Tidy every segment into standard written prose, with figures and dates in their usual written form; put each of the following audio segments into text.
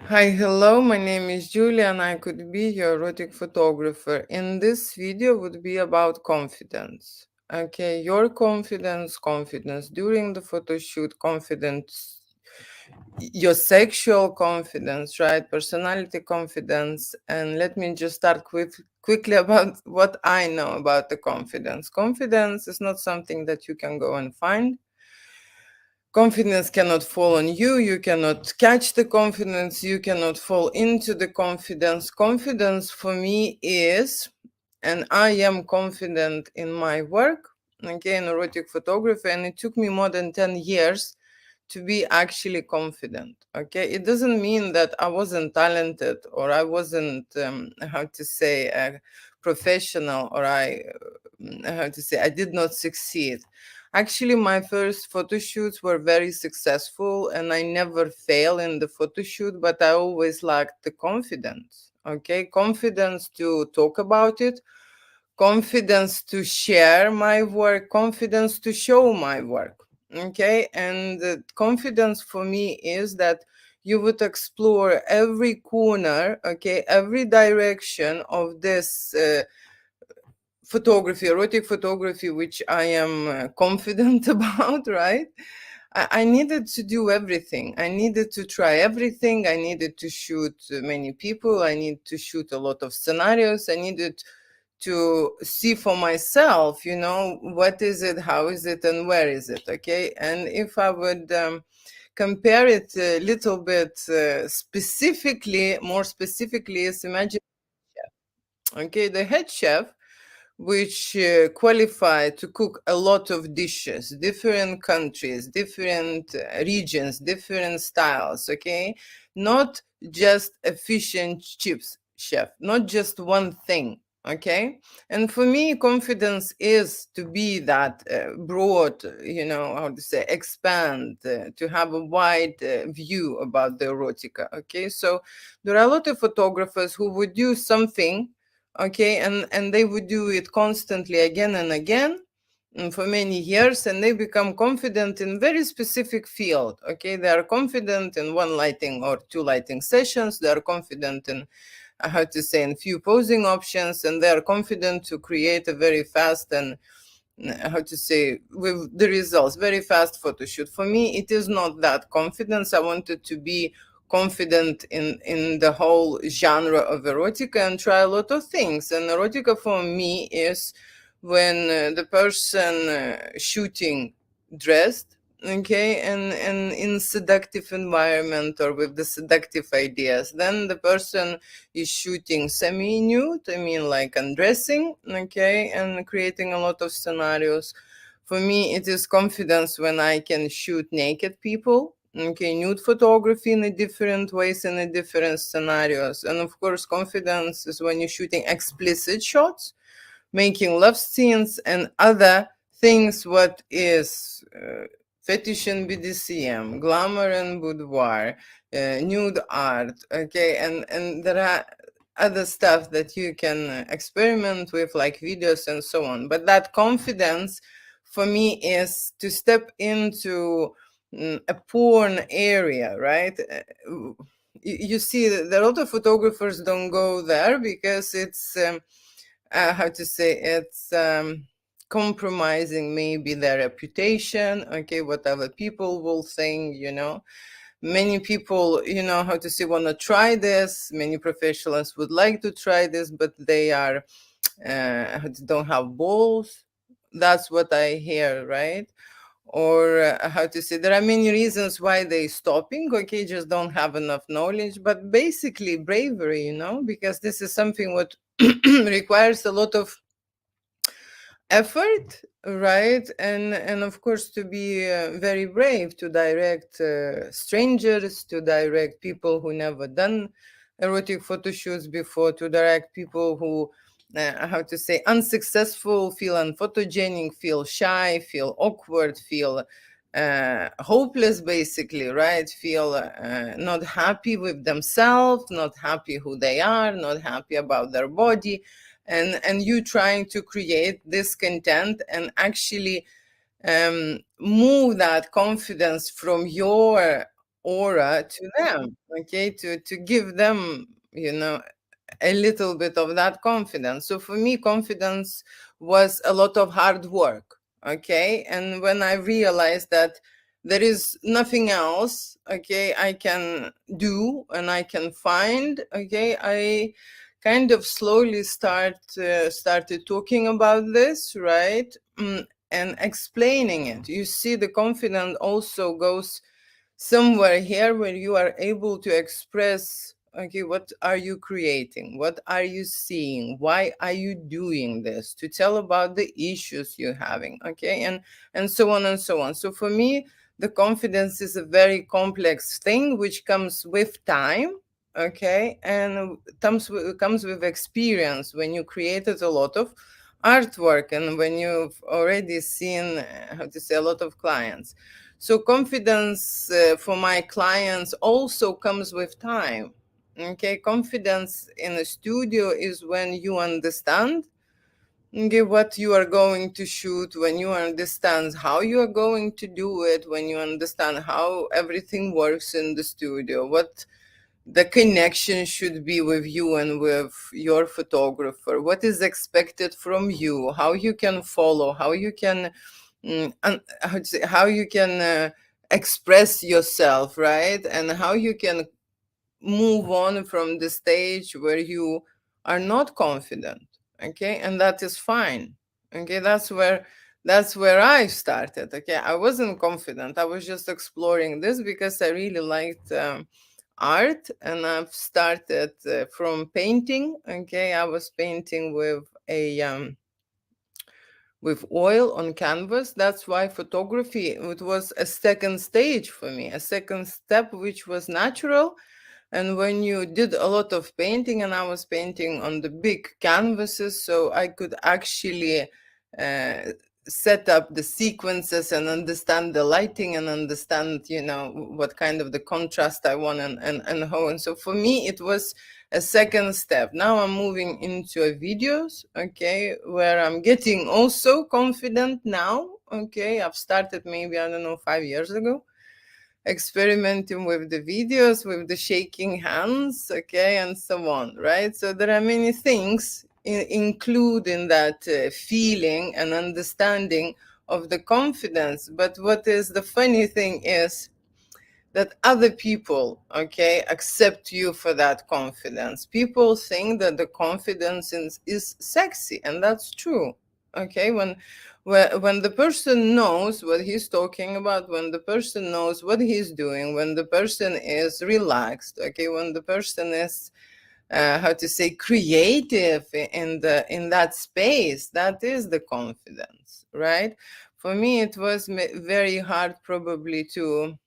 Hi, hello, my name is Julia and I could be your erotic photographer. In this video would be about confidence. Okay, your confidence during the photo shoot, confidence, your sexual confidence, right? Personality confidence. And let me just start quickly about what I know about the confidence. Confidence is not something that you can go and find. Confidence cannot fall on you. You cannot catch the confidence. You cannot fall into the confidence. Confidence for me is, and I am confident in my work, okay, in erotic photography, and it took me more than 10 years to be actually confident. Okay, it doesn't mean that I wasn't talented or I wasn't, how to say, a professional, or how to say, I did not succeed. Actually, my first photo shoots were very successful and I never fail in the photo shoot, but I always lacked the confidence. Okay, confidence to talk about it, confidence to share my work, confidence to show my work. Okay, and the confidence for me is that you would explore every corner, okay, every direction of this photography, erotic photography, which I am confident about, right? I needed to do everything. I needed to try everything. I needed to shoot many people. I need to shoot a lot of scenarios. I needed to see for myself, what is it, how is it, and where is it, okay? And if I would compare it a little bit more specifically, is imagine, okay, the head chef, which qualify to cook a lot of dishes, different countries, different regions, different styles, okay? Not just a fish and chips chef, not just one thing, okay? And for me, confidence is to be that broad, how to say, expand, to have a wide view about the erotica, okay? So there are a lot of photographers who would do something, okay, and they would do it constantly again and again, for many years, and they become confident in very specific field. Okay, they are confident in one lighting or two lighting sessions. They are confident in how to say, in few posing options, and they are confident to create a very fast and how to say, with the results, very fast photo shoot. For me, it is not that confidence. I wanted to be confident in the whole genre of erotica and try a lot of things. And erotica for me is when the person shooting dressed, okay, and in seductive environment or with the seductive ideas. Then the person is shooting semi-nude, I mean, like undressing, okay, and creating a lot of scenarios. For me, it is confidence when I can shoot naked people, okay, nude photography in a different ways, in a different scenarios. And of course, confidence is when you're shooting explicit shots, making love scenes and other things, what is fetish and BDSM, glamour and boudoir, nude art, okay, and there are other stuff that you can experiment with, like videos and so on. But that confidence for me is to step into a porn area, right? You see, that a lot of photographers don't go there because it's how to say, it's compromising maybe their reputation, okay, whatever people will think, many people, how to say, want to try this, many professionals would like to try this, but they are don't have balls. That's what I hear, right? Or how to say, there are many reasons why they stopping, okay, just don't have enough knowledge, but basically bravery, because this is something what requires a lot of effort, right? And of course, to be very brave, to direct strangers, to direct people who never done erotic photo shoots before, to direct people who how to say, unsuccessful, feel unphotogenic, feel shy, feel awkward, feel hopeless, basically, right? Feel not happy with themselves, not happy who they are, not happy about their body, and you trying to create this content and actually move that confidence from your aura to them, okay, to give them, a little bit of that confidence. So for me, confidence was a lot of hard work, okay? And when I realized that there is nothing else, okay, I can do and I can find, okay, I kind of slowly started talking about this, right? And explaining it. You see, the confidence also goes somewhere here where you are able to express, okay, what are you creating, what are you seeing, why are you doing this, to tell about the issues you're having, okay, and so on and so on. So for me, the confidence is a very complex thing which comes with time, okay, and comes with experience. When you created a lot of artwork and when you've already seen, how to say, a lot of clients. So confidence for my clients also comes with time. Okay, confidence in a studio is when you understand, okay, what you are going to shoot, when you understand how you are going to do it, when you understand how everything works in the studio, what the connection should be with you and with your photographer, what is expected from you, how you can follow, how you can how you can express yourself, right? And how you can move on from the stage where you are not confident, okay, and that is fine, okay. That's where I started, okay. I wasn't confident, I was just exploring this because I really liked art, and I've started from painting, okay. I was painting with oil on canvas. That's why photography, it was a second stage for me, a second step, which was natural. And when you did a lot of painting, and I was painting on the big canvases, so I could actually uh, set up the sequences and understand the lighting and understand, what kind of the contrast I want, and how. And so for me, it was a second step. Now I'm moving into a videos, okay, where I'm getting also confident now, okay. I've started maybe, I don't know, 5 years ago, experimenting with the videos, with the shaking hands, okay, and so on, right? So there are many things include in that feeling and understanding of the confidence. But what is the funny thing is that other people, okay, accept you for that confidence. People think that the confidence is sexy, and that's true, okay. When the person knows what he's talking about, when the person knows what he's doing, when the person is relaxed, okay, when the person is how to say, creative in that space, that is the confidence, right? For me, it was very hard probably to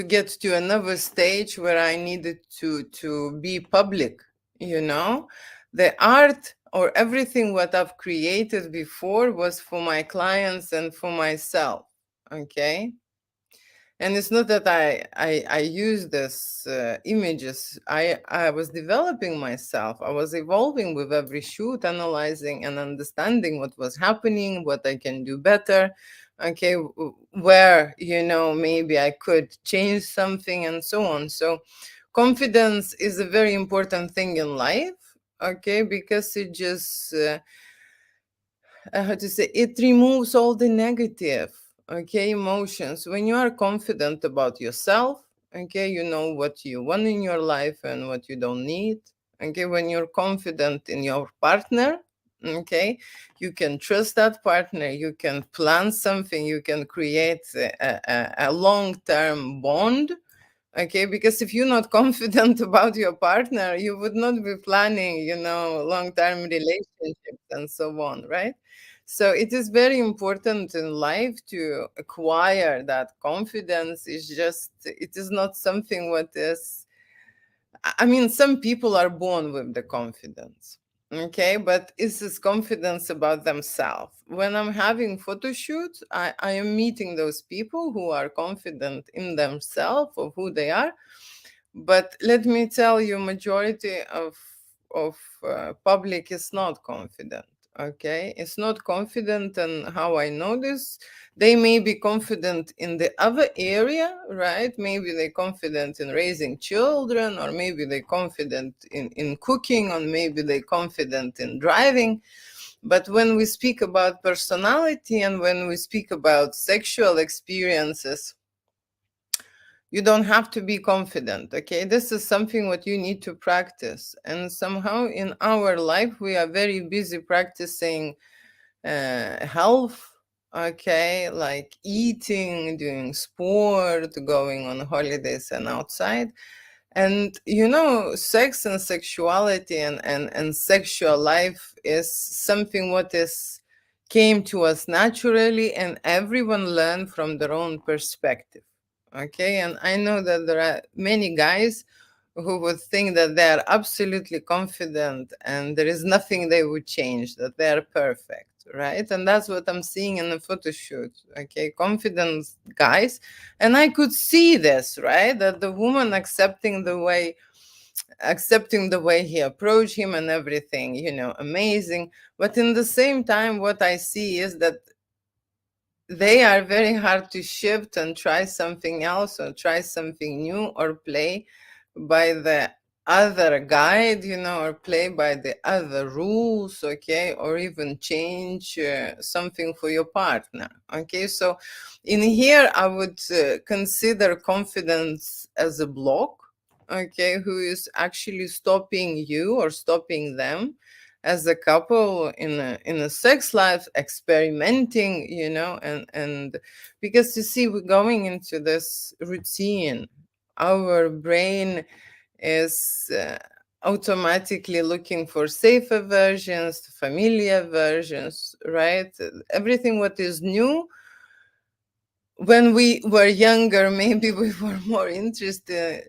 get to another stage where I needed to be public, the art or everything what I've created before was for my clients and for myself, okay. And it's not that I use this images. I was developing myself. I was evolving with every shoot, analyzing and understanding what was happening, what I can do better, okay, where, maybe I could change something and so on. So confidence is a very important thing in life, okay, because it just how to say, it removes all the negative, okay, emotions. When you are confident about yourself, okay, you know what you want in your life and what you don't need, okay. When you're confident in your partner, okay, you can trust that partner, you can plan something, you can create a long-term bond, okay. Because if you're not confident about your partner, you would not be planning, long-term relationships and so on, right? So it is very important in life to acquire that confidence. It's just, it is not something what is, I mean, some people are born with the confidence, okay, but it's this confidence about themselves. When I'm having photo shoots, I am meeting those people who are confident in themselves of who they are. But let me tell you, majority of public is not confident, Okay, it's not confident. And how I know this, they may be confident in the other area, right? Maybe they're confident in raising children, or maybe they're confident in cooking, or maybe they're confident in driving. But when we speak about personality and when we speak about sexual experiences, you don't have to be confident. Okay, this is something what you need to practice. And somehow in our life we are very busy practicing health, okay, like eating, doing sport, going on holidays and outside. And sex and sexuality and sexual life is something what is came to us naturally, and everyone learn from their own perspective. Okay, and I know that there are many guys who would think that they are absolutely confident and there is nothing they would change, that they are perfect, right? And that's what I'm seeing in the photo shoot. Okay, confident guys. And I could see this, right? That the woman accepting the way he approached him and everything, amazing. But in the same time, what I see is that they are very hard to shift and try something else or try something new or play by the other guide, or play by the other rules, okay, or even change something for your partner. Okay, so in here I would consider confidence as a block, okay, who is actually stopping you or stopping them as a couple in a sex life, experimenting, and because you see, we're going into this routine. Our brain is automatically looking for safer versions, familiar versions, right? Everything what is new. When we were younger, maybe we were more interested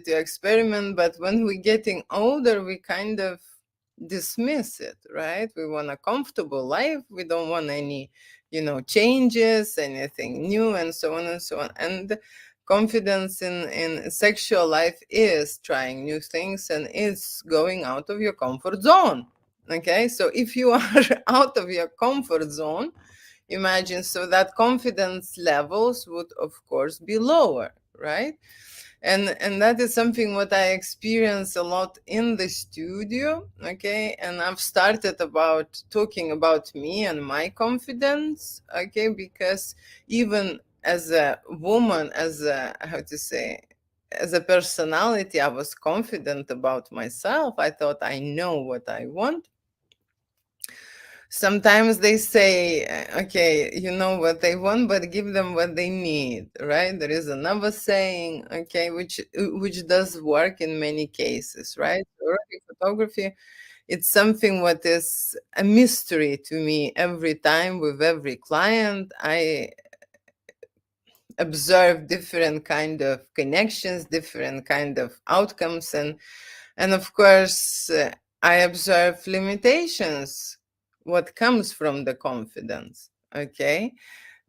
to experiment, but when we're getting older, we kind of dismiss it, right? We want a comfortable life. We don't want any, changes, anything new, and so on and so on. And confidence in sexual life is trying new things and is going out of your comfort zone. Okay, so if you are out of your comfort zone, imagine, so that confidence levels would of course be lower, right? And that is something what I experience a lot in the studio. Okay, and I've started about talking about me and my confidence. Okay, because even as a woman, as a, how to say, as a personality, I was confident about myself. I thought I know what I want. Sometimes they say, okay, you know what they want, but give them what they need, right? There is another saying, okay, which does work in many cases, right? Erotic photography, it's something what is a mystery to me every time with every client. I observe different kind of connections, different kind of outcomes, and of course, I observe limitations, what comes from the confidence, okay?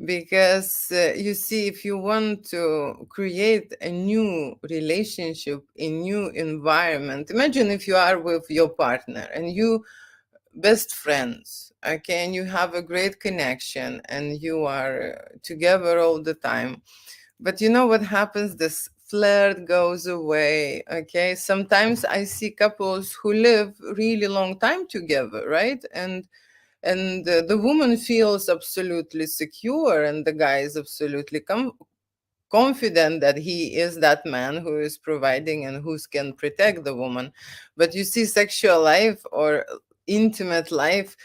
Because you see, if you want to create a new relationship, a new environment, imagine if you are with your partner and you best friends, okay, and you have a great connection and you are together all the time. But you know what happens? This flirt goes away. Okay. Sometimes I see couples who live really long time together, right? And the woman feels absolutely secure, and the guy is absolutely confident that he is that man who is providing and who can protect the woman. But you see, sexual life or intimate life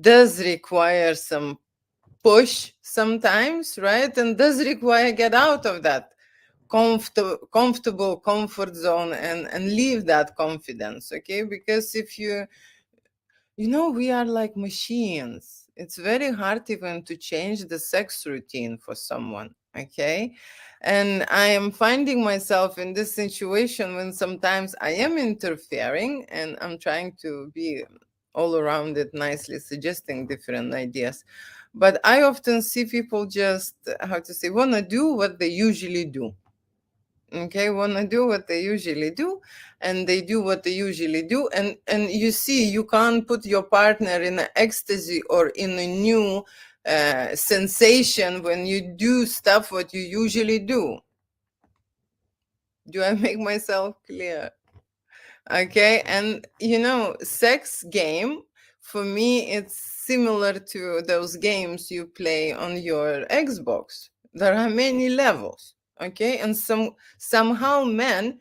does require some push sometimes, right? And does require get out of that comfortable comfort zone and leave that confidence, okay? Because if we are like machines. It's very hard even to change the sex routine for someone, okay? And I am finding myself in this situation when sometimes I am interfering and I'm trying to be all around it nicely, suggesting different ideas. But I often see people just, how to say, want to do what they usually do. Okay, want to do what they usually do, and they do what they usually do, and you see, you can't put your partner in an ecstasy or in a new sensation when you do stuff what you usually do. Do I make myself clear? Okay, and sex game, for me it's similar to those games you play on your Xbox. There are many levels. Okay, and somehow men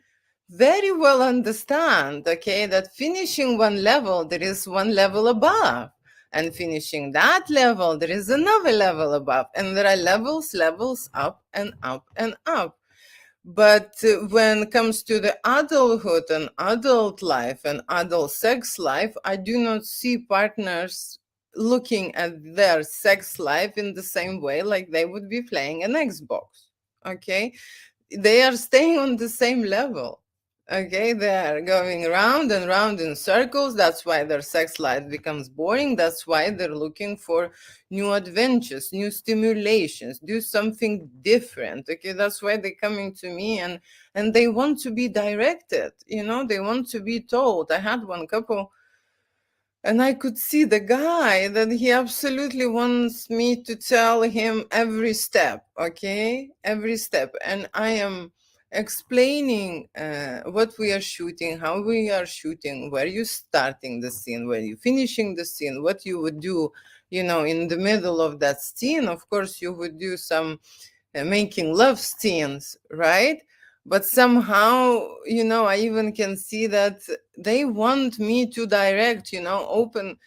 very well understand, okay, that finishing one level, there is one level above, and finishing that level, there is another level above, and there are levels up and up and up. But when it comes to the adulthood and adult life and adult sex life, I do not see partners looking at their sex life in the same way like they would be playing an Xbox. Okay, they are staying on the same level. Okay, they are going round and round in circles. That's why their sex life becomes boring. That's why they're looking for new adventures, new stimulations, do something different. Okay, that's why they're coming to me, and they want to be directed. They want to be told. I had one couple, and I could see the guy that he absolutely wants me to tell him every step, okay? Every step. And I am explaining what we are shooting, how we are shooting, where you starting the scene, where you finishing the scene, what you would do, in the middle of that scene. Of course, you would do some making love scenes, right? But somehow, I even can see that they want me to direct, open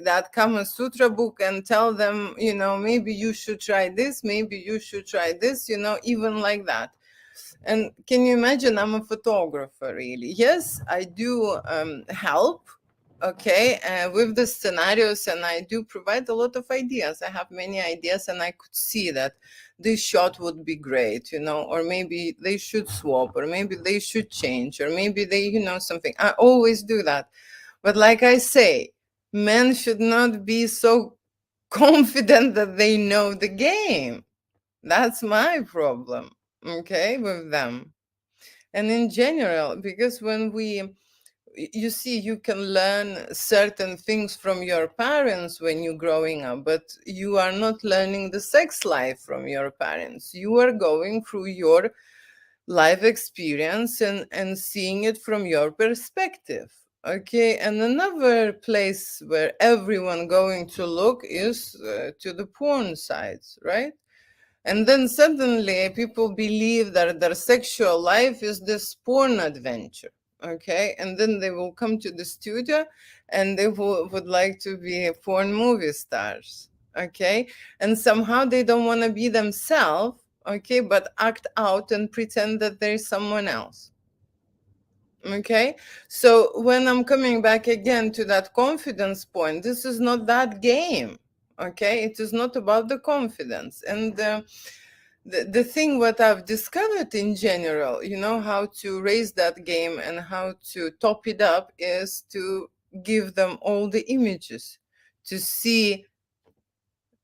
that Kama Sutra book and tell them, maybe you should try this, maybe you should try this, even like that. And can you imagine? I'm a photographer, really. Yes, I do help, okay, with the scenarios, and I do provide a lot of ideas. I have many ideas, and I could see that this shot would be great, or maybe they should swap, or maybe they should change, or maybe they, something. I always do that. But like I say, men should not be so confident that they know the game. That's my problem, okay, with them. And in general, because when you see, you can learn certain things from your parents when you're growing up, but you are not learning the sex life from your parents. You are going through your life experience and seeing it from your perspective. Okay, and another place where everyone going to look is to the porn sites, right? And then suddenly people believe that their sexual life is this porn adventure. Okay. And then they will come to the studio and they would like to be porn movie stars. Okay. And somehow they don't want to be themselves. Okay. But act out and pretend that there's someone else. Okay. So when I'm coming back again to that confidence point, this is not that game. Okay. It is not about the confidence. And, the thing what I've discovered in general, how to raise that game and how to top it up is to give them all the images to see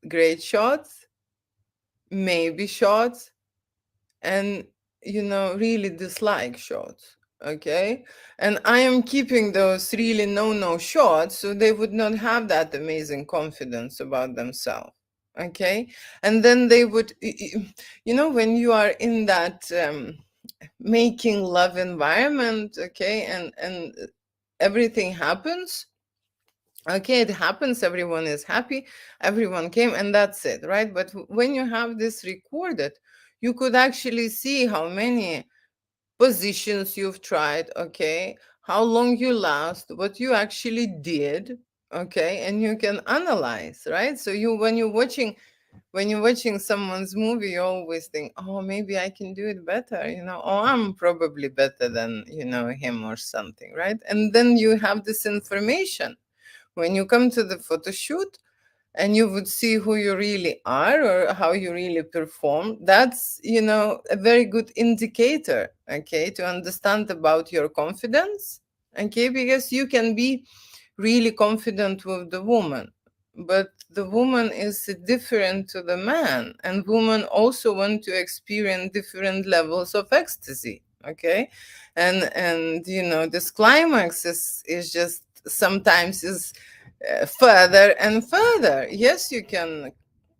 great shots, maybe shots, and really dislike shots. Okay, and I am keeping those really no shots so they would not have that amazing confidence about themselves. Okay, and then they would when you are in that making love environment, okay, and everything happens, okay, it happens, everyone is happy, everyone came, and that's it, right? But when you have this recorded, you could actually see how many positions you've tried, okay, how long you last, what you actually did, okay, and you can analyze, right? So when you're watching someone's movie, you always think, oh, maybe I can do it better, oh, I'm probably better than him or something, right? And then you have this information when you come to the photo shoot, and you would see who you really are or how you really perform. That's a very good indicator, okay, to understand about your confidence, okay, because you can be really confident with the woman, but the woman is different to the man, and women also want to experience different levels of ecstasy. Okay, and this climax is just sometimes is further and further. Yes, you can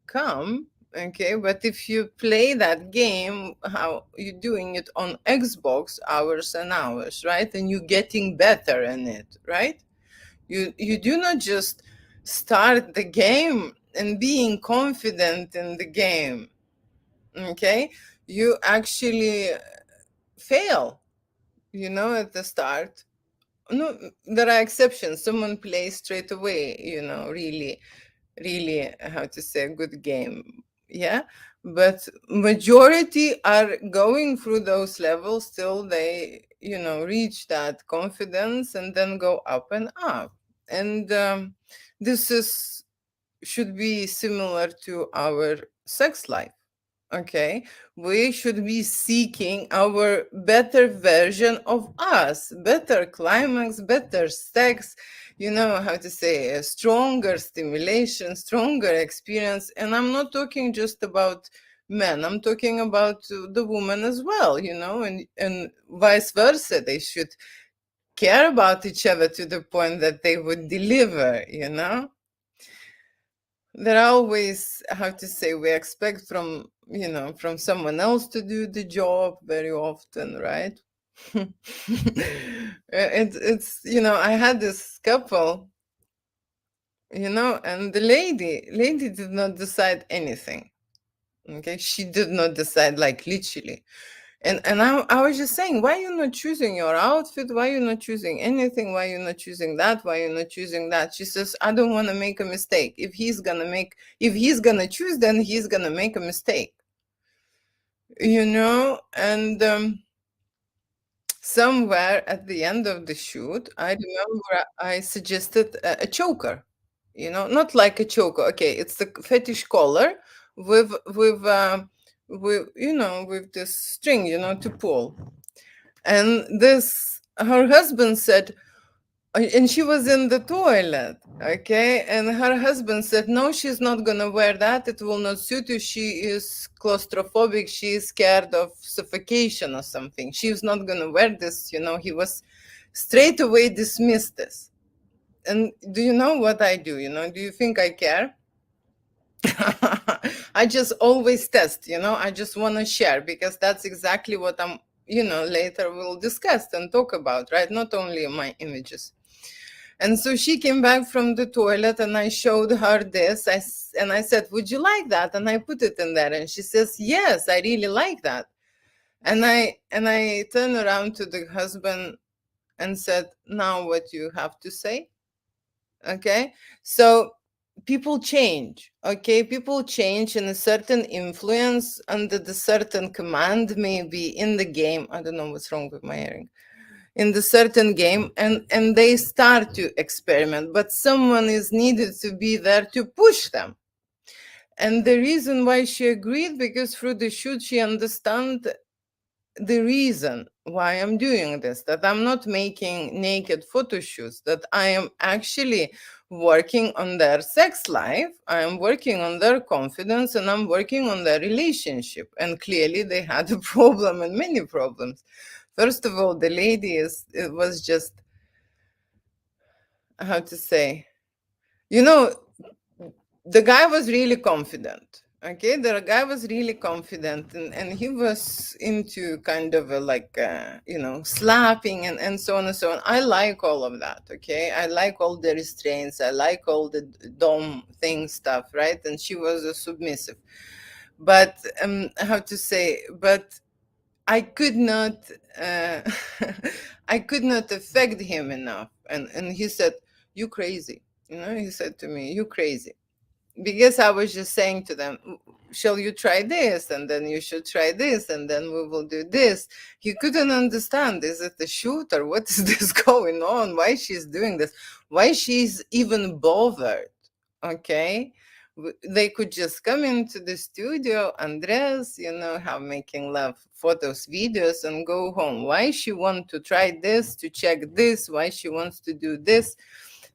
come. Okay, but if you play that game, how you doing it on Xbox hours and hours, right? And you getting better in it, right? You do not just start the game and being confident in the game. Okay, you actually fail, at the start. No, there are exceptions. Someone plays straight away, really, really, how to say, a good game. Yeah, but majority are going through those levels till they, reach that confidence and then go up and up. And this is should be similar to our sex life. Okay, we should be seeking our better version of us, better climax, better sex, how to say, a stronger stimulation, stronger experience. And I'm not talking just about men, I'm talking about the woman as well, and vice versa. They should care about each other to the point that they would deliver. There are always, how to say, we expect from someone else to do the job very often, right? It's I had this couple, and the lady did not decide anything. Okay, she did not decide, like, literally. And I was just saying, why you not choosing your outfit? Why you not choosing anything? Why you not choosing that? Why you not choosing that? She says, I don't want to make a mistake. If he's gonna choose, then he's gonna make a mistake. And somewhere at the end of the shoot, I remember I suggested a choker. Not like a choker. Okay, it's the fetish collar with this string, to pull. And this, her husband said, and she was in the toilet, okay? And her husband said, no, she's not gonna wear that. It will not suit you. She is claustrophobic. She is scared of suffocation or something. She's not gonna wear this. He was straight away dismissed this. And do you know what I do? Do you think I care? I just always test, I just want to share, because that's exactly what I'm, later we'll discuss and talk about, right? Not only my images. And so she came back from the toilet and I showed her this. And I said, would you like that? And I put it in there. And she says, yes, I really like that. And I turned around to the husband and said, now what you have to say? Okay. So people change. Okay. People change in a certain influence under the certain command, maybe in the game. I don't know what's wrong with my hearing. In the certain game, and they start to experiment, but someone is needed to be there to push them. And the reason why she agreed, because through the shoot she understand the reason why I'm doing this, that I'm not making naked photo shoots, that I am actually working on their sex life, I am working on their confidence, and I'm working on their relationship. And clearly they had a problem, and many problems. First of all, the lady it was just, how to say, the guy was really confident. Okay, the guy was really confident, and he was into kind of a, like, slapping and so on and so on. I like all of that. Okay, I like all the restraints. I like all the dom thing stuff, right? And she was a submissive, but how to say, but I could not, uh, I could not affect him enough. And he said, "You crazy?" He said to me, "You crazy?" Because I was just saying to them, shall you try this? And then you should try this, and then we will do this. He couldn't understand. Is it a shoot, or what is this going on? Why she's doing this? Why she's even bothered? Okay. They could just come into the studio, undress, have making love photos, videos, and go home. Why she want to try this, to check this? Why she wants to do this?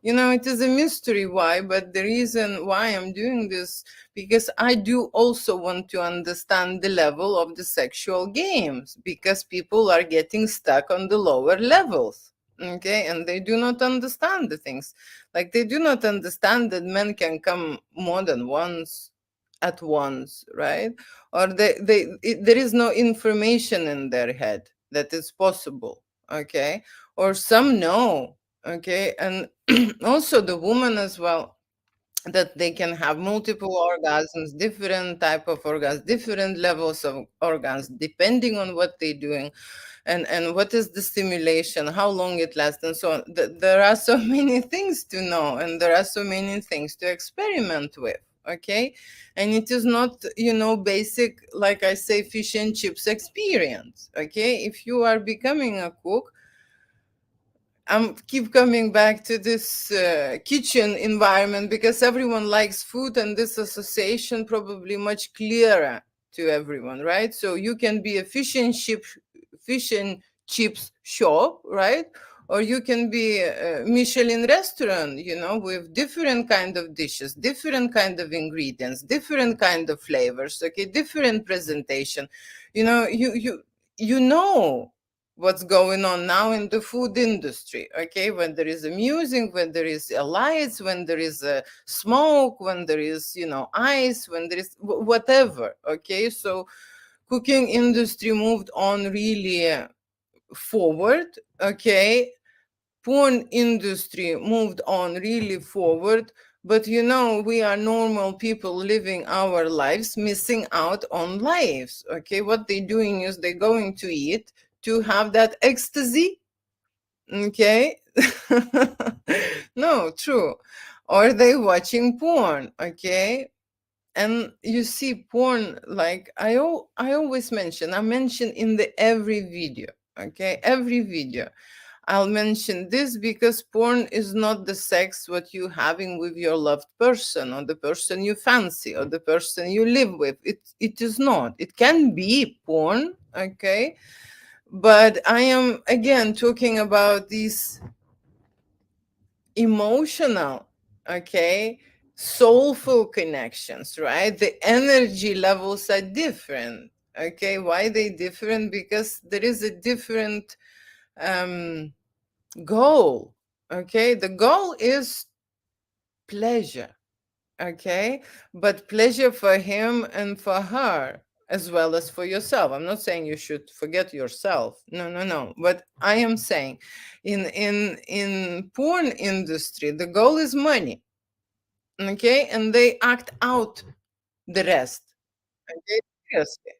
It is a mystery why, but the reason why I'm doing this, because I do also want to understand the level of the sexual games, because people are getting stuck on the lower levels. Okay, and they do not understand the things. Like, they do not understand that men can come more than once at once, right? Or there is no information in their head that it's possible. Okay, or some know. Okay, and also the woman as well, that they can have multiple orgasms, different type of orgasms, different levels of orgasms, depending on what they're doing, and what is the stimulation, how long it lasts, and so on. There are so many things to know, and there are so many things to experiment with. Okay, and it is not, basic, like I say, fish and chips experience. Okay, if you are becoming a cook, I'm keep coming back to this kitchen environment, because everyone likes food, and this association probably much clearer to everyone, right? So you can be a fish and chips shop, right? Or you can be a Michelin restaurant, with different kind of dishes, different kind of ingredients, different kind of flavors, okay, different presentation. You know what's going on now in the food industry. Okay, when there is a music, when there is a lights, when there is a smoke, when there is ice, when there is whatever. Okay, so cooking industry moved on really forward. Okay, porn industry moved on really forward, but we are normal people living our lives, missing out on lives. Okay, what they're doing is they're going to eat to have that ecstasy. Okay. No, true. Or they watching porn. Okay, and you see porn, like I always mention in the every video. Okay, every video I'll mention this, because porn is not the sex what you having with your loved person, or the person you fancy, or the person you live with. It is not. It can be porn. Okay, but I am again talking about these emotional, okay, soulful connections, right? The energy levels are different. Okay, why they different? Because there is a different um goal. Okay, the goal is pleasure. Okay, but pleasure for him and for her, as well as for yourself. I'm not saying you should forget yourself, no, no, no, but I am saying in porn industry the goal is money. Okay, and they act out the rest. Okay, seriously,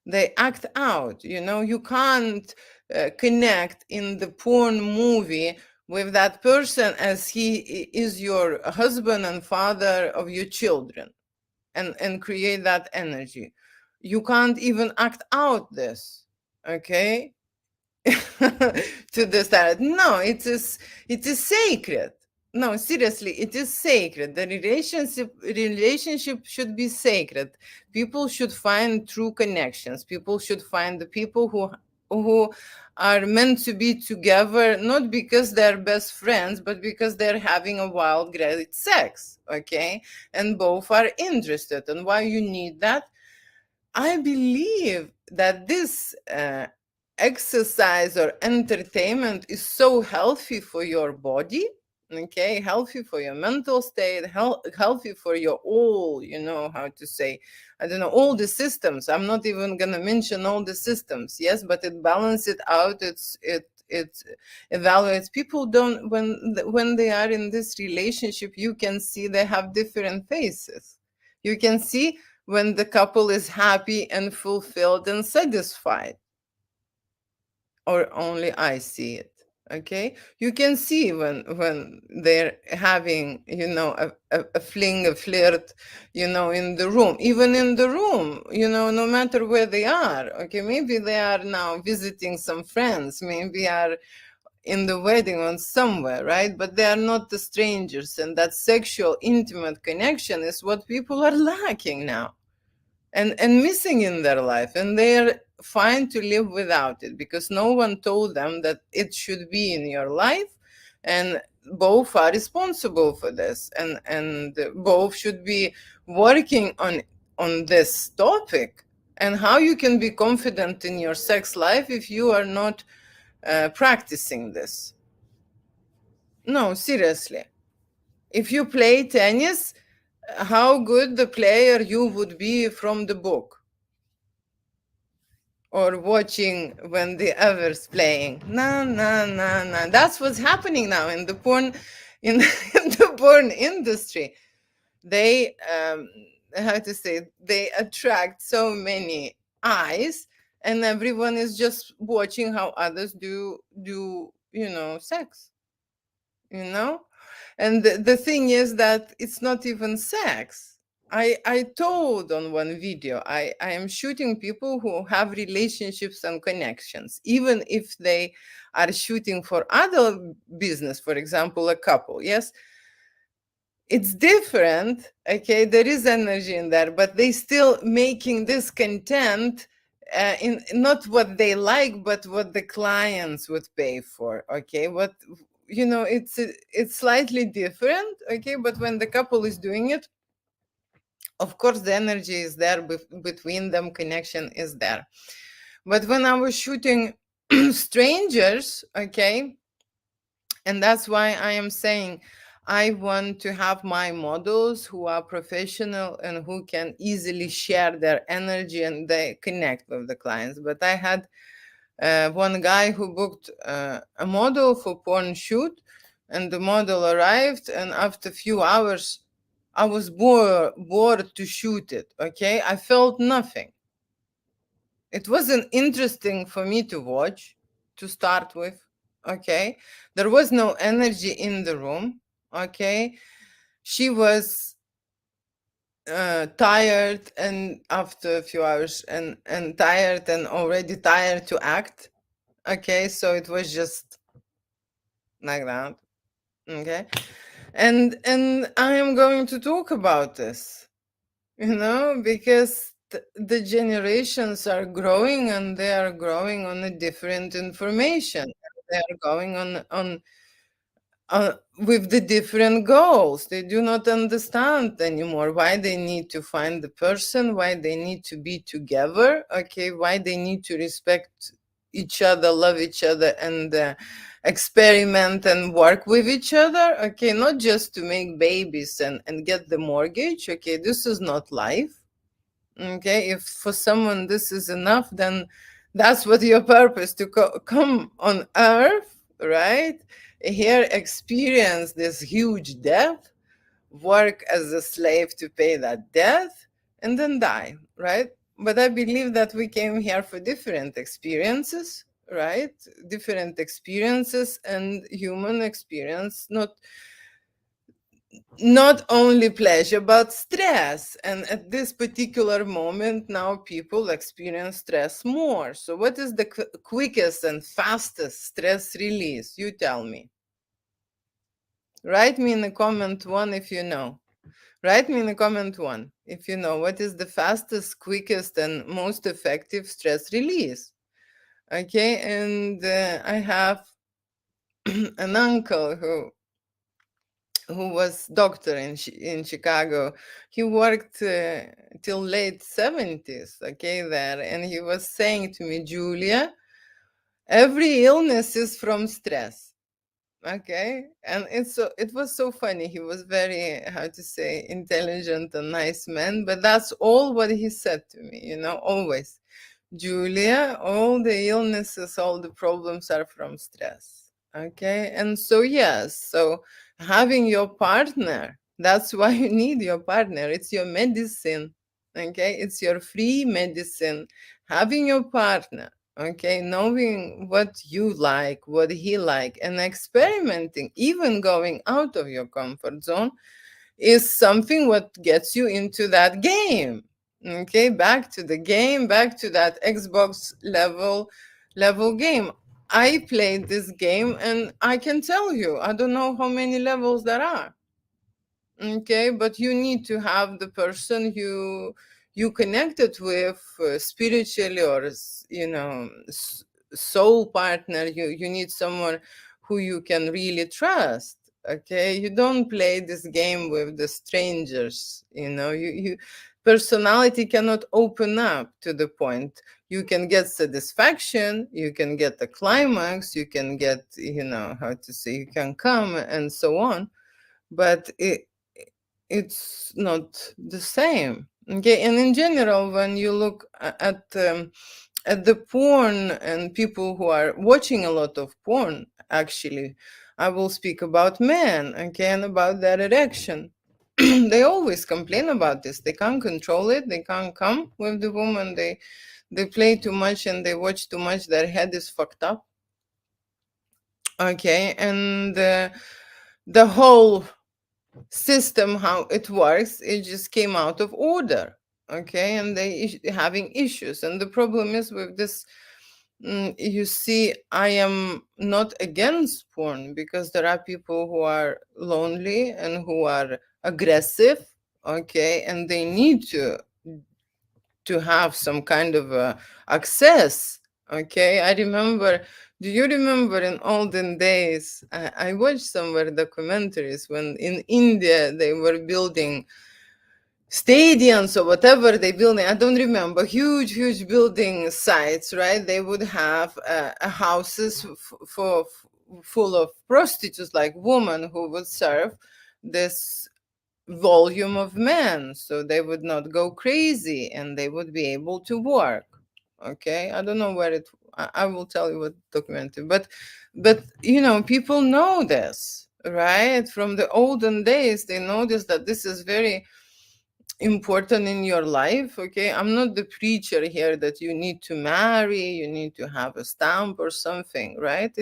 they act out. You can't connect in the porn movie with that person as he is your husband and father of your children, and create that energy. You can't even act out this. Okay. To the start, no, it is sacred. No, seriously, it is sacred. The relationship should be sacred. People should find true connections. People should find the people who are meant to be together, not because they're best friends, but because they're having a wild great sex. Okay, and both are interested. And why you need that? I believe that this exercise or entertainment is so healthy for your body. Okay, healthy for your mental state, healthy for your all, how to say, I don't know, all the systems. I'm not even gonna mention all the systems, yes, but it balances it out. It evaluates. People don't, when they are in this relationship, you can see they have different faces. You can see when the couple is happy and fulfilled and satisfied, or only I see it. Okay, you can see when they're having a fling, a flirt, in the room, even in the room, no matter where they are. Okay, maybe they are now visiting some friends, maybe are in the wedding or somewhere, right? But they are not the strangers, and that sexual intimate connection is what people are lacking now, and missing in their life, and they're fine to live without it, because no one told them that it should be in your life. And both are responsible for this, and both should be working on this topic. And how you can be confident in your sex life if you are not practicing this? No, seriously. If you play tennis, how good the player you would be from the book or watching when the others playing. No, no, no, no. That's what's happening now in the porn, in, in the porn industry. They, how to say, they attract so many eyes, and everyone is just watching how others do sex. You know, and the thing is that it's not even sex. I told on one video, I am shooting people who have relationships and connections, even if they are shooting for other business, for example, a couple. Yes, it's different. Okay, there is energy in there, but they still making this content in not what they like, but what the clients would pay for. Okay, what it's slightly different. Okay, but when the couple is doing it, of course the energy is there between them, connection is there. But when I was shooting strangers, okay, and that's why I am saying I want to have my models who are professional and who can easily share their energy and they connect with the clients. But I had one guy who booked a model for porn shoot, and the model arrived, and after a few hours, I was bored to shoot it. Okay, I felt nothing. It wasn't interesting for me to watch to start with. Okay, there was no energy in the room. Okay, she was tired, and after a few hours, and tired, and already tired to act. Okay, so it was just like that. Okay, and I am going to talk about this, because the generations are growing, and they are growing on a different information. They are going on with the different goals. They do not understand anymore why they need to find the person, why they need to be together, okay, why they need to respect each other, love each other, and experiment and work with each other, okay, not just to make babies and get the mortgage. Okay, this is not life. Okay, if for someone this is enough, then that's what your purpose to come on earth, right? Here, experience this huge death, work as a slave to pay that death, and then die, right? But I believe that we came here for different experiences, right? Different experiences and human experience, not only pleasure but stress, and at this particular moment now people experience stress more. So what is the quickest and fastest stress release? You tell me. Write me in the comment one if you know. Write me in the comment one if you know what is the fastest, quickest, and most effective stress release. Okay, and I have an uncle who was doctor in Chicago. He worked till late 70s, okay, there, and he was saying to me, Julia, every illness is from stress. Okay, and it was so funny. He was very, how to say, intelligent and nice man, but that's all what he said to me, always. Julia, all the illnesses, all the problems are from stress. Okay. And so, yes, so having your partner, that's why you need your partner. It's your medicine. Okay. It's your free medicine. Having your partner, okay, knowing what you like, what he like, and experimenting, even going out of your comfort zone, is something what gets you into that game. Okay, back to the game, back to that Xbox level game. I played this game, and I can tell you, I don't know how many levels there are. Okay, but you need to have the person you connected with spiritually, or soul partner. You need someone who you can really trust. Okay, you don't play this game with the strangers. You personality cannot open up to the point. You can get satisfaction, you can get the climax, you can get, how to say, you can come and so on, but it's not the same. Okay, and in general, when you look at the porn and people who are watching a lot of porn, actually, I will speak about men, okay, and about their erection. They always complain about this. They can't control it. They can't come with the woman. They play too much and they watch too much. Their head is fucked up. Okay, and the whole system, how it works, it just came out of order. Okay, and they having issues, and the problem is with this. You see, I am not against porn, because there are people who are lonely and who are aggressive, okay, and they need to have some kind of access. Okay, I remember. Do you remember in olden days? I watched somewhere documentaries when in India they were building stadiums or whatever they building. I don't remember, huge building sites, right? They would have houses full of prostitutes, like women who would serve this volume of men, so they would not go crazy and they would be able to work. Okay, I don't know where I will tell you what documentary, but people know this, right? From the olden days, they notice that this is very important in your life. Okay, I'm not the preacher here that you need to marry, you need to have a stamp or something, right?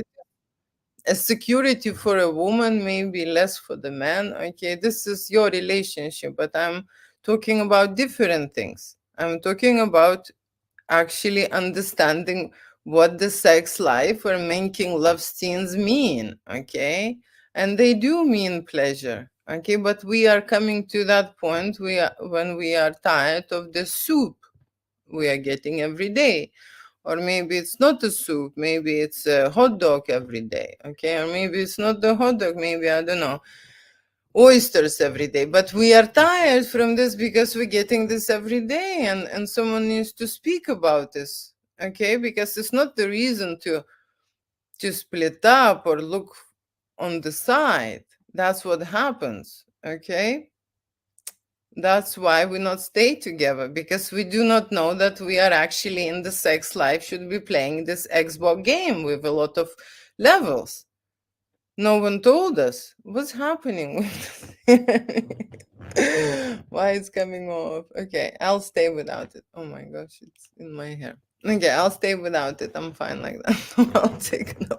A security for a woman, maybe less for the man. Okay, this is your relationship, but I'm talking about different things. I'm talking about actually understanding what the sex life or making love scenes mean. Okay, and they do mean pleasure. Okay, but we are coming to that point when we are tired of the soup we are getting every day. Or maybe it's not a soup, maybe it's a hot dog every day. Okay, or maybe it's not the hot dog, maybe, I don't know, oysters every day. But we are tired from this because we're getting this every day, and someone needs to speak about this. Okay, because it's not the reason to split up or look on the side. That's what happens. Okay, that's why we not stay together, because we do not know that we are actually in the sex life should be playing this Xbox game with a lot of levels. No one told us what's happening with why it's coming off. Okay, I'll stay without it. Oh my gosh, it's in my hair. Okay, I'll stay without it. I'm fine like that. I'll take no.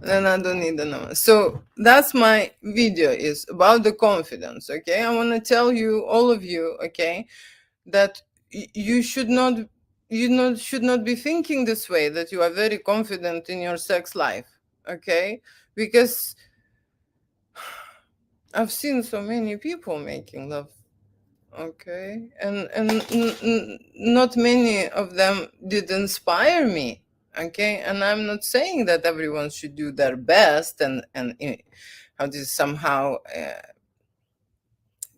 Then I don't need the number. So that's my video is about the confidence. Okay, I want to tell you, all of you, okay, that you should not be thinking this way, that you are very confident in your sex life. Okay, because I've seen so many people making love. Okay, and not many of them did inspire me. Okay, and I'm not saying that everyone should do their best and how to somehow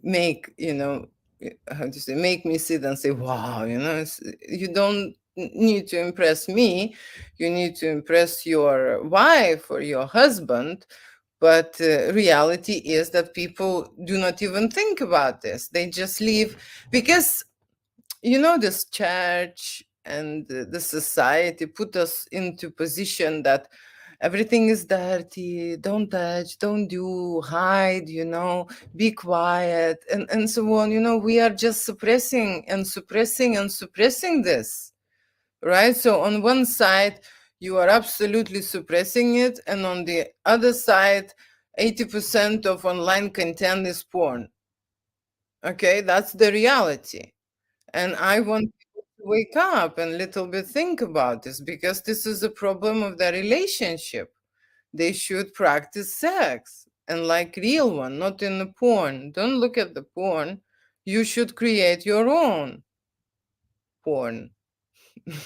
make how to say, make me sit and say, wow, you don't need to impress me, you need to impress your wife or your husband. But reality is that people do not even think about this. They just leave, because this church and the society put us into position that everything is dirty, don't touch, don't do, hide, be quiet, and so on. We are just suppressing and suppressing and suppressing this, right? So on one side you are absolutely suppressing it, and on the other side 80% of online content is porn. Okay, that's the reality. And I want people to wake up and little bit think about this, because this is a problem of their relationship. They should practice sex, and like real one, not in the porn. Don't look at the porn. You should create your own porn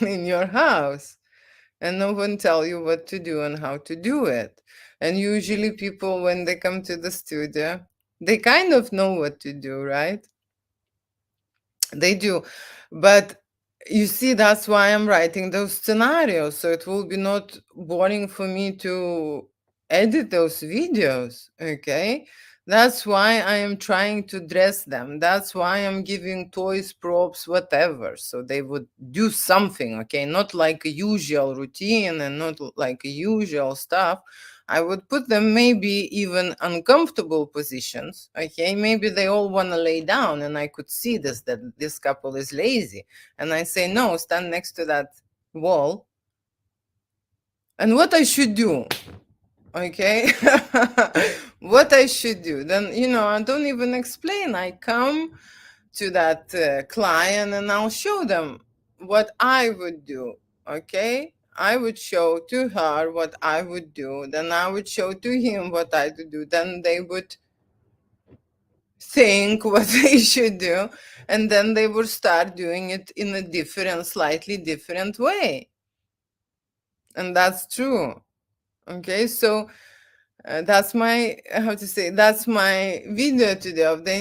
in your house. and no one tell you what to do and how to do it. And usually people, when they come to the studio, they kind of know what to do, right? They do. But you see, that's why I'm writing those scenarios. So it will be not boring for me to edit those videos. Okay. That's why I am trying to dress them. That's why I'm giving toys, props, whatever. So they would do something. Okay. Not like a usual routine and not like a usual stuff. I would put them maybe even uncomfortable positions. Okay, maybe they all want to lay down, and I could see this that this couple is lazy, and I say no, stand next to that wall. And what I should do, okay, what I should do, then I don't even explain. I come to that client and I'll show them what I would do. Okay, I would show to her what I would do, then I would show to him what I would do, then they would think what they should do, and then they would start doing it in a different, slightly different way. And that's true. Okay, so that's my, how to say, that's my video today. Of the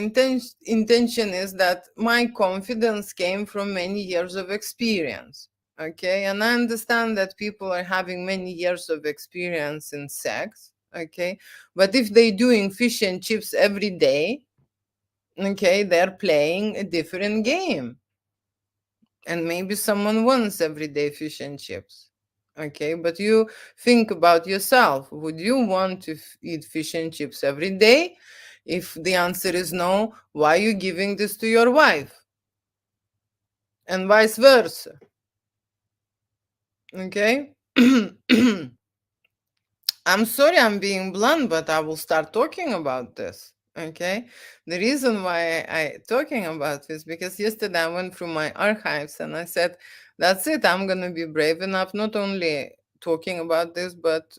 intention is that my confidence came from many years of experience. Okay, and I understand that people are having many years of experience in sex. Okay, but if they're doing fish and chips every day, okay, they're playing a different game. And maybe someone wants everyday fish and chips. Okay, but you think about yourself. Would you want to eat fish and chips every day? If the answer is no, why are you giving this to your wife? And vice versa. Okay? I'm sorry I'm being blunt, but I will start talking about this. Okay? The reason why I talking about this, because yesterday I went through my archives and I said, that's it, I'm gonna be brave enough, not only talking about this, but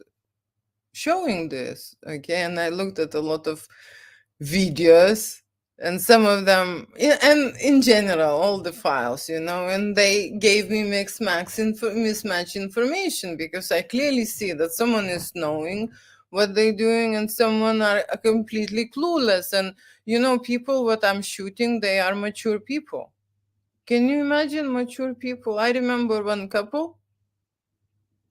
showing this. Okay, and I looked at a lot of videos, and some of them, and in general all the files, and they gave me mismatch information, because I clearly see that someone is knowing what they're doing and someone are completely clueless. And people what I'm shooting, they are mature people. Can you imagine mature people? I remember one couple.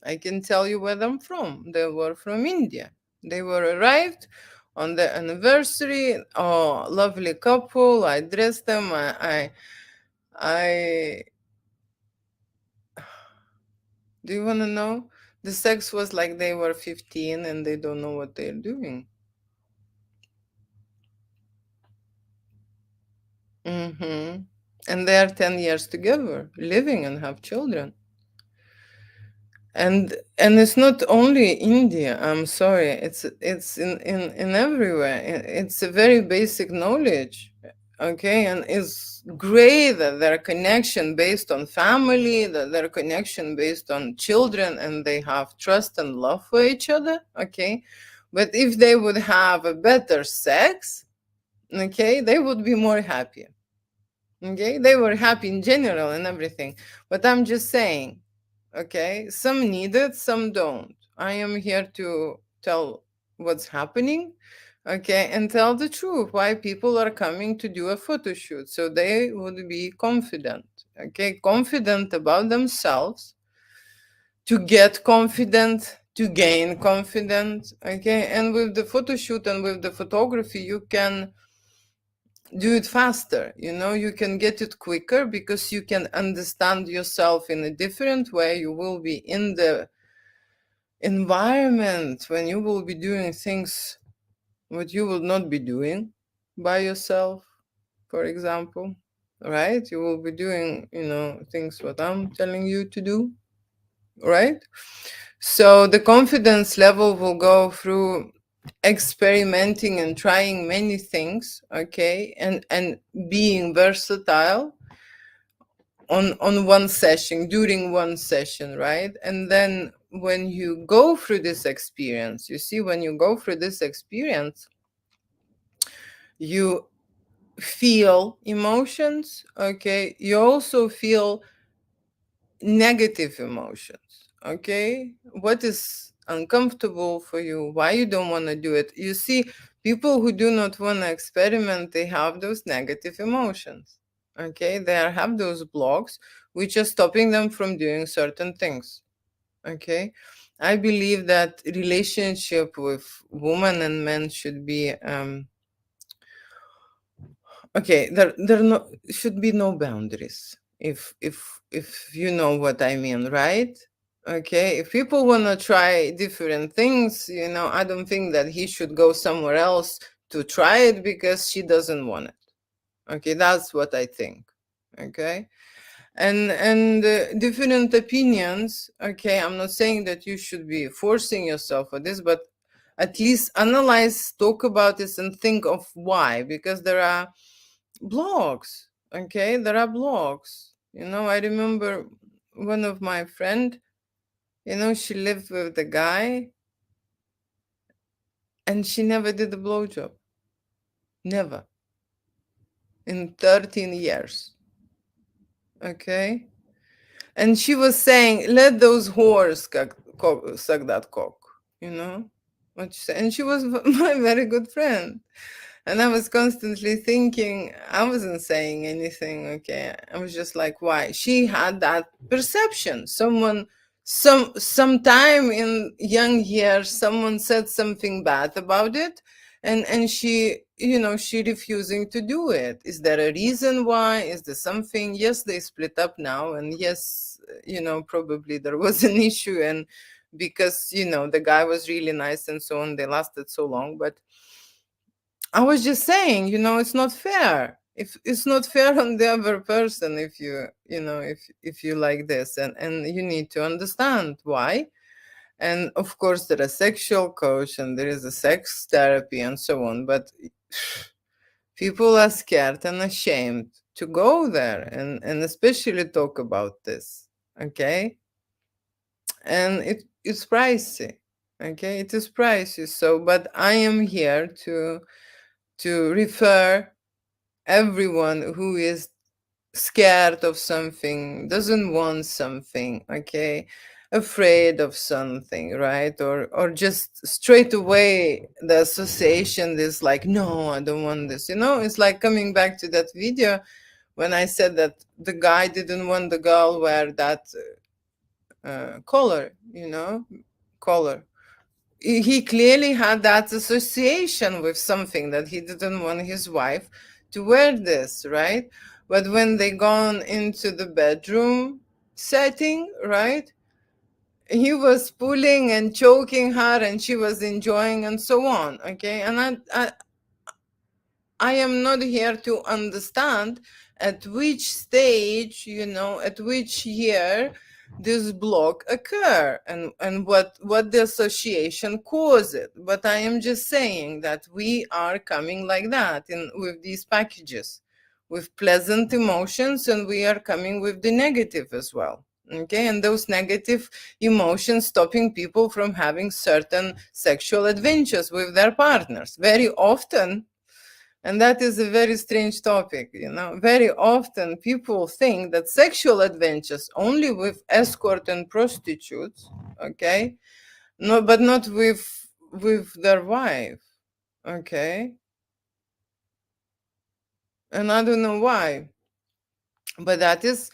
I can tell you where I'm from. They were from India. They were arrived on the anniversary. Oh, lovely couple. I dressed them. I do you want to know? The sex was like they were 15 and they don't know what they're doing. Mm-hmm. And they are 10 years together, living and have children. And it's not only India. I'm sorry, it's in everywhere. It's a very basic knowledge. Okay, and it's great that their connection based on family, that their connection based on children, and they have trust and love for each other. Okay, but if they would have a better sex, okay, they would be more happy. Okay, they were happy in general and everything, but I'm just saying, okay, some need it, some don't. I am here to tell what's happening, okay, and tell the truth why people are coming to do a photo shoot, so they would be confident. Okay, confident about themselves, to get confident, to gain confidence. Okay, and with the photo shoot and with the photography, you can do it faster. You can get it quicker, because you can understand yourself in a different way. You will be in the environment when you will be doing things what you will not be doing by yourself, for example. Right, you will be doing things what I'm telling you to do, right? So the confidence level will go through experimenting and trying many things, okay, and being versatile on one session, during one session, right? And then when you go through this experience, you see, when you go through this experience, you feel emotions, okay, you also feel negative emotions, Okay, what is uncomfortable for you, why you don't want to do it. You see, people who do not want to experiment, they have those negative emotions. Okay, they have those blocks which are stopping them from doing certain things. Okay, I believe that relationship with women and men should be okay, there no should be no boundaries, if you know what I mean, right? Okay, if people want to try different things, I don't think that he should go somewhere else to try it because she doesn't want it. Okay, that's what I think. Okay, and different opinions. Okay, I'm not saying that you should be forcing yourself for this, but at least analyze, talk about this, and think of why, because there are blogs. Okay, there are blogs. I remember one of my friend, she lived with the guy and she never did a blowjob. Never. In 13 years. Okay? And she was saying, let those whores suck that cock. You know? What she said. And she was my very good friend. And I was constantly thinking, I wasn't saying anything, okay? I was just like, why? She had that perception. Sometime in young years, someone said something bad about it, and she refusing to do it. Is there a reason why? Is there something? Yes, they split up now, and yes, probably there was an issue, and because the guy was really nice and so on, they lasted so long, but I was just saying, it's not fair. If it's not fair on the other person, if if you like this, and you need to understand why. And of course, there is sexual coach and there is a sex therapy and so on. But people are scared and ashamed to go there, and especially talk about this. Okay, and it's pricey. Okay, it is pricey. So, but I am here to refer everyone who is scared of something, doesn't want something, okay, afraid of something, right? Or just straight away the association is like, no, I don't want this. It's like coming back to that video when I said that the guy didn't want the girl wear that collar, collar. He clearly had that association with something that he didn't want his wife to wear this, right? But when they gone into the bedroom setting, right, he was pulling and choking her and she was enjoying and so on. Okay, and I am not here to understand at which stage, at which year this block occur, and what the association caused it. But I am just saying that we are coming like that with these packages, with pleasant emotions, and we are coming with the negative as well. Okay, and those negative emotions stopping people from having certain sexual adventures with their partners. Very often, and that is a very strange topic, very often people think that sexual adventures only with escort and prostitutes, okay, no, but not with their wife, okay. And I don't know why, but that is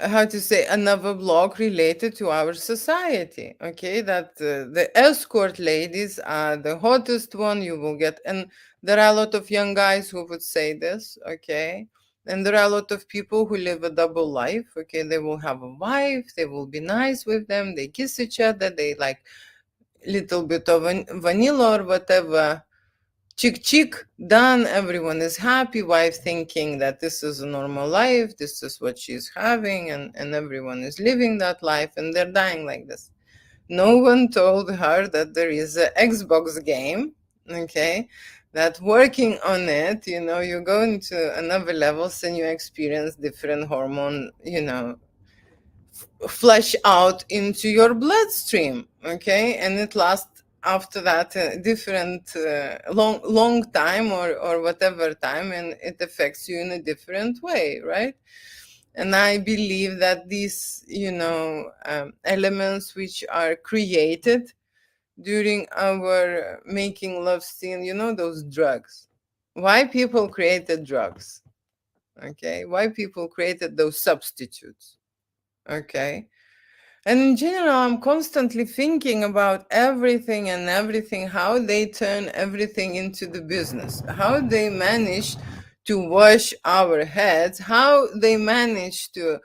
how to say, another block related to our society. Okay, that the escort ladies are the hottest one you will get, and there are a lot of young guys who would say this. Okay, and there are a lot of people who live a double life. Okay, they will have a wife, they will be nice with them, they kiss each other, they like little bit of vanilla or whatever, chick chick, done, everyone is happy, wife thinking that this is a normal life, this is what she's having, and everyone is living that life, and they're dying like this. No one told her that there is a Xbox game, okay, that working on it, you go into another levels and you experience different hormone, flush out into your bloodstream, okay, and it lasts after that different long time, or whatever time, and it affects you in a different way, right? And I believe that these, elements which are created during our making love scene, those drugs. Why people created drugs? Okay. Why people created those substitutes? Okay. And in general, I'm constantly thinking about everything, how they turn everything into the business, how they manage to wash our heads, how they manage to,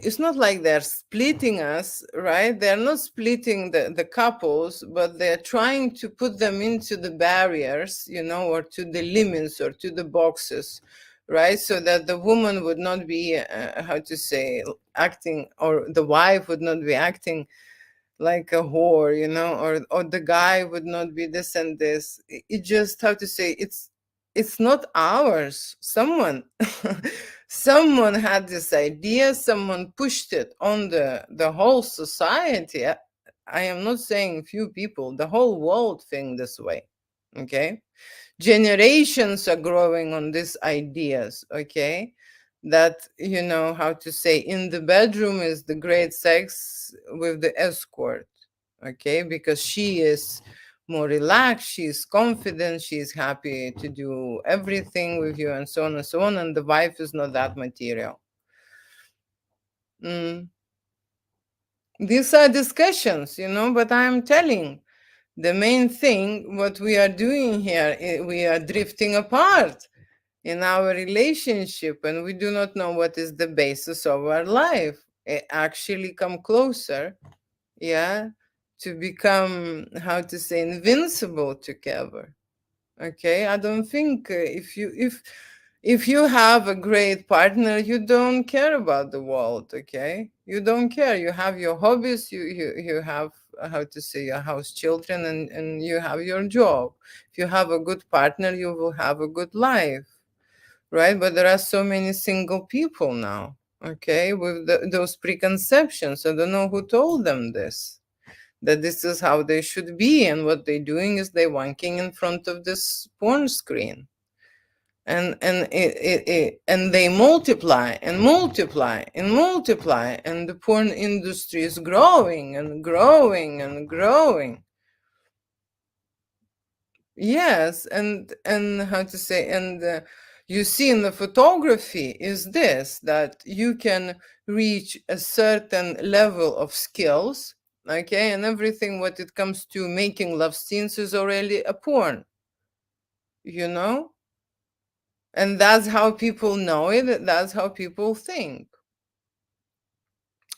it's not like they're splitting us, right? They're not splitting the couples, but they're trying to put them into the barriers, or to the limits or to the boxes, right? So that the woman would not be, how to say, acting, or the wife would not be acting like a whore, or the guy would not be this and this. It just, how to say, it's not ours. Someone had this idea, someone pushed it on the whole society. I am not saying few people, the whole world think this way. Okay. Generations are growing on these ideas. Okay. That, how to say, in the bedroom is the great sex with the escort. Okay. Because she is more relaxed, she's confident, she's happy to do everything with you, and so on and so on, and the wife is not that material. Mm. These are discussions, but I'm telling, the main thing what we are doing here, we are drifting apart in our relationship, and we do not know what is the basis of our life. Actually come closer, yeah, to become, how to say, invincible together. Okay. I don't think, if you have a great partner, you don't care about the world. Okay. You don't care, you have your hobbies, you have, how to say, your house children, and you have your job. If you have a good partner, you will have a good life, right? But there are so many single people now, okay, with those preconceptions. I don't know who told them this, that this is how they should be, and what they're doing is they're wanking in front of this porn screen, and they multiply and multiply and multiply, and the porn industry is growing and growing and growing. Yes, and how to say, and you see in the photography is this, that you can reach a certain level of skills, okay, and everything what it comes to making love scenes is already a porn, you know, and that's how people know it. That's how people think.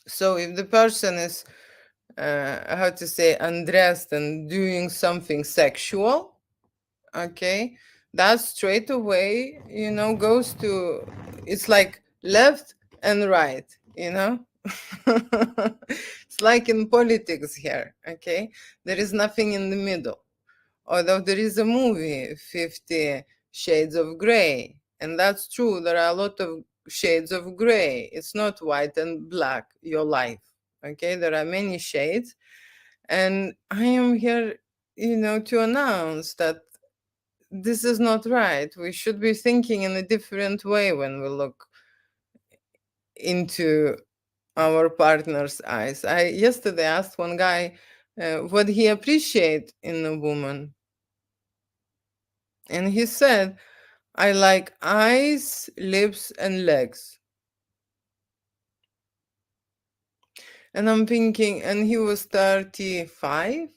So if the person is, how to say, undressed and doing something sexual, okay, that straight away, goes to, it's like left and right, it's like in politics here. Okay, there is nothing in the middle, although there is a movie 50 Shades of Gray, and that's true, there are a lot of shades of gray. It's not white and black, your life. Okay, there are many shades, and I am here, to announce that this is not right. We should be thinking in a different way when we look into our partner's eyes. I yesterday asked one guy what he appreciate in a woman, and he said, "I like eyes, lips, and legs." And I'm thinking, and he was 35,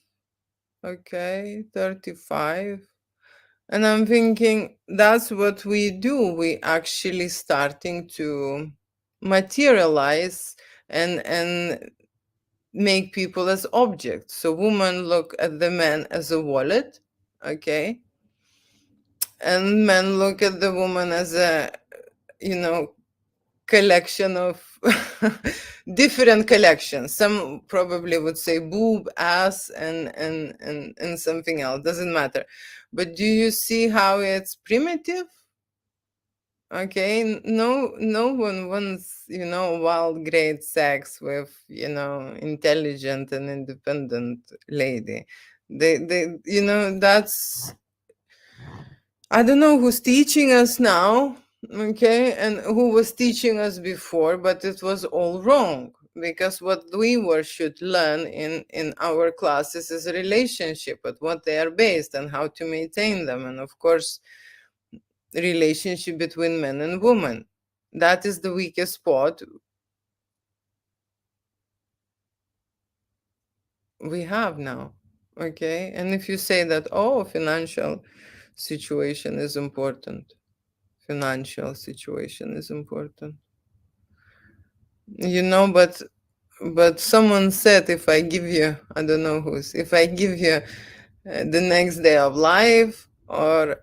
okay, 35. And I'm thinking, that's what we do. We actually starting to materialize and make people as objects. So women look at the man as a wallet, okay, and men look at the woman as a, you know collection of different collections. Some probably would say boob, ass, and something else. Doesn't matter. But do you see how it's primitive? Okay, no one wants, wild great sex with, intelligent and independent lady. That's, I don't know who's teaching us now, Okay, and who was teaching us before, but it was all wrong, because what we were should learn in our classes is a relationship, but what they are based and how to maintain them, and of course relationship between men and women. That is the weakest spot we have now. Okay, and if you say that, oh, financial situation is important, financial situation is important, but someone said, if I give you, I don't know who's, if I give you the next day of life, or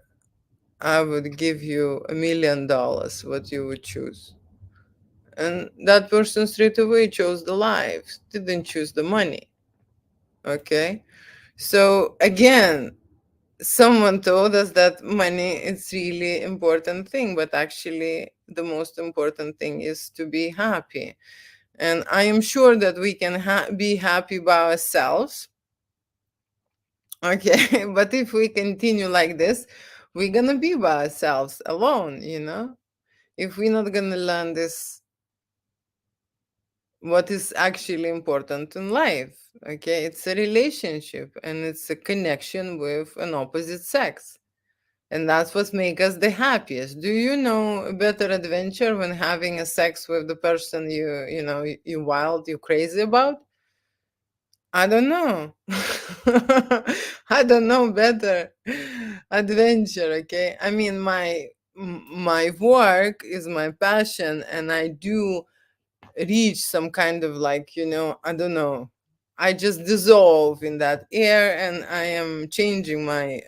I would give you $1 million, what you would choose? And that person straight away chose the life, didn't choose the money. Okay. So again, someone told us that money is really important thing, but actually the most important thing is to be happy. And I am sure that we can be happy by ourselves. Okay. But if we continue like this, we're gonna be by ourselves alone, if we're not gonna learn this, what is actually important in life. Okay, it's a relationship and it's a connection with an opposite sex, and that's what makes us the happiest. Do you know a better adventure when having a sex with the person you wild, you crazy about? I don't know. I don't know better adventure. Okay, I mean, my work is my passion, and I do reach some kind of, like, I don't know, I just dissolve in that air, and I am changing my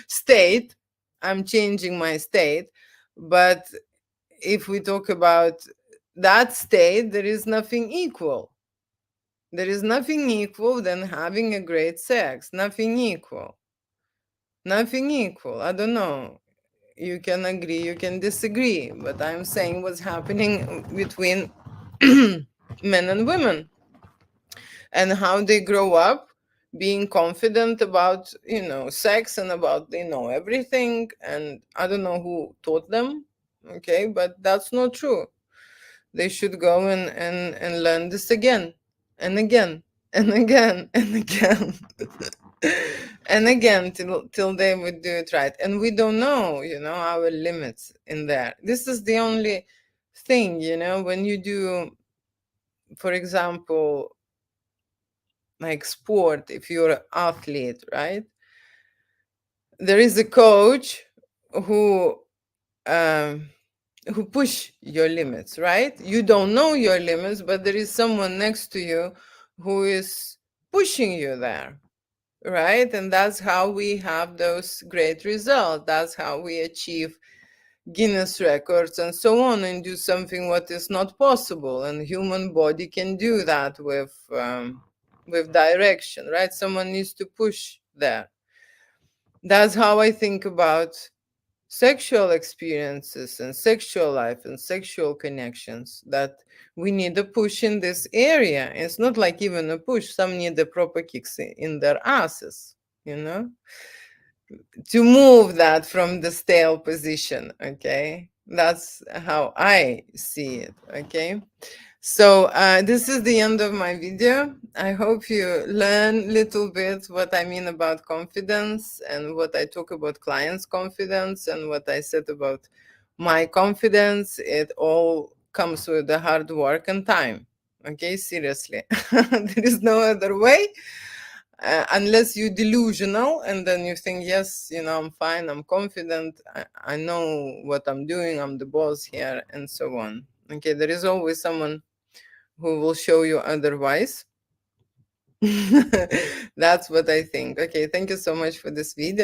state. I'm changing my state. But if we talk about that state, there is nothing equal. There is nothing equal than having a great sex. Nothing equal. Nothing equal. I don't know. You can agree, you can disagree, but I'm saying what's happening between men and women, and how they grow up being confident about, sex, and about they know everything, and I don't know who taught them. Okay, but that's not true. They should go and learn this again and again and again and again and again, till they would do it right. And we don't know, our limits in there. This is the only thing, when you do, for example, like sport, if you're an athlete, right? There is a coach who um, who push your limits, right? You don't know your limits, but there is someone next to you who is pushing you there, right? And that's how we have those great results. That's how we achieve Guinness records and so on, and do something what is not possible. And human body can do that with direction, right? Someone needs to push there. That's how I think about sexual experiences and sexual life and sexual connections, that we need a push in this area. It's not like even a push, some need the proper kicks in their asses, to move that from the stale position. Okay, that's how I see it. Okay, so this is the end of my video. I hope you learn a little bit what I mean about confidence, and what I talk about clients' confidence, and what I said about my confidence. It all comes with the hard work and time. Okay, seriously. There is no other way, unless you're delusional and then you think, yes, I'm fine, I'm confident, I know what I'm doing, I'm the boss here, and so on. Okay, there is always someone who will show you otherwise. That's what I think. Okay, thank you so much for this video.